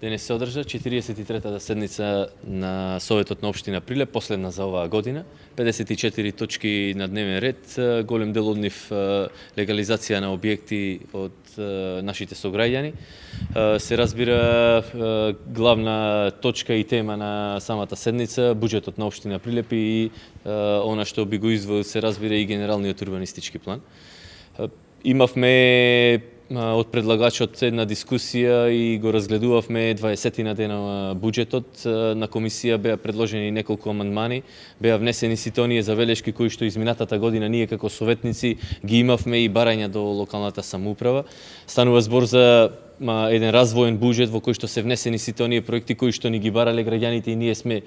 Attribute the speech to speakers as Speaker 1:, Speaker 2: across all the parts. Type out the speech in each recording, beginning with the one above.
Speaker 1: Денес се одржа 43-та седница на Советот на општина Прилеп, последна за оваа година. 54 точки на дневен ред, голем дел од нив легализација на објекти од нашите сограѓани. Се разбира, главна точка и тема на самата седница, буџетот на општина Прилеп и она што би го извел, се разбира, и генералниот урбанистички план. Имавме од предлагачот една дискусија и го разгледувавме 20 дена буџетот. На комисија беа предложени неколку амандмани, беа внесени сите оние забелешки кои што изминатата година ние како советници ги имавме и барања до локалната самоуправа. Станува збор за еден развоен буџет во кој што се внесени сите оние проекти кои што ни ги барале граѓаните и ние сме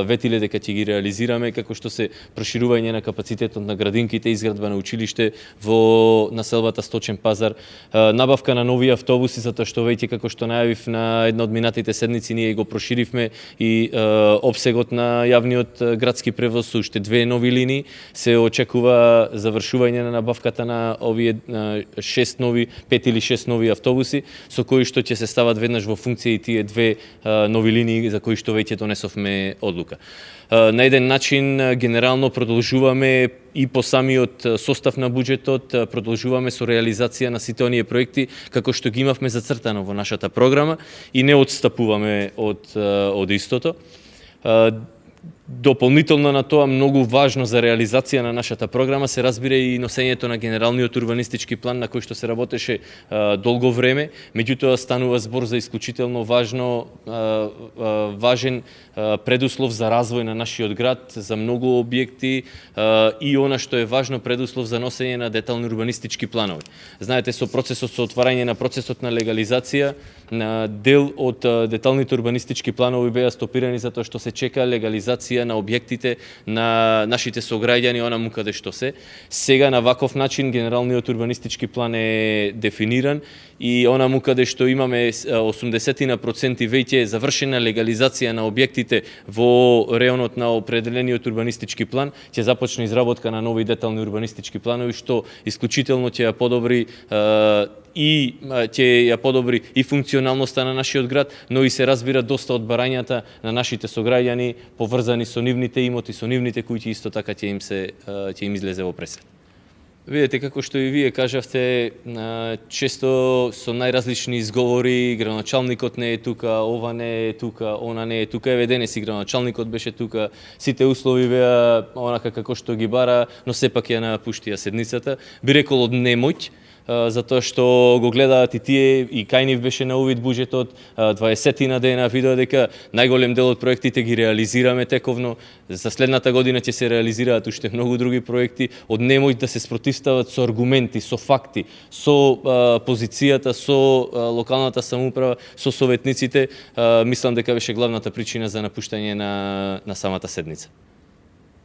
Speaker 1: ветиле дека ќе ги реализираме, како што се проширување на капацитетот на градинките, изградба на училиште во населбата Сточен пазар, набавка на нови автобуси, затоа што веќе како што најавив на една од минатите седници ние го проширивме и опсегот на јавниот градски превоз со уште две нови линии. Се очекува завршување на набавката на овие 5 или 6 нови автобуси, со кои што ќе се стават веднаш во функција и тие две нови линии за кои што веќе донесовме одлука. На еден начин генерално продолжуваме и по самиот состав на буџетот, продолжуваме со реализација на сите оние проекти како што ги имавме зацртано во нашата програма и не отстапуваме од истото. Дополнително на тоа, многу важно за реализација на нашата програма се разбира и носењето на генералниот урбанистички план на кој што се работеше долго време, меѓутоа станува збор за исклучително важен предуслов за развој на нашиот град, за многу објекти и она што е важно, предуслов за носење на детални урбанистички планови. Знаете, со процесот со отварање на процесот на легализација, на дел од деталните урбанистички планови беа стопирани затоа што се чека легализација на објектите на нашите сограѓани онаму каде што се. Сега на ваков начин генералниот урбанистички план е дефиниран и онаму каде што имаме 80% веќе завршена легализација на објектите во реонот на определениот урбанистички план, ќе започне изработка на нови детални урбанистички планови што исклучително ќе ја подобри и ќе ја подобри и функционалноста на нашиот град, но и се разбира доста од барањата на нашите сограѓани поврзани со нивните имоти, со нивните куќи, исто така ќе им излезе во пресед. Видете, како што и вие кажавте, често со најразлични изговори, градоначалникот не е тука, ова не е тука, она не е тука, еве денес и градоначалникот беше тука, сите услови беа онака како што ги бара, но сепак ја напуштија седницата. Би рекол од немоќ, затоа што го гледаат и тие, и кај нив беше на увид буџетот, 20 дена, видоа дека најголем дел од проектите ги реализираме тековно, за следната година ќе се реализираат уште многу други проекти, од немој да се спротивстават со аргументи, со факти, со позицијата, со локалната самоуправа, со советниците, мислам дека беше главната причина за напуштање на самата седница.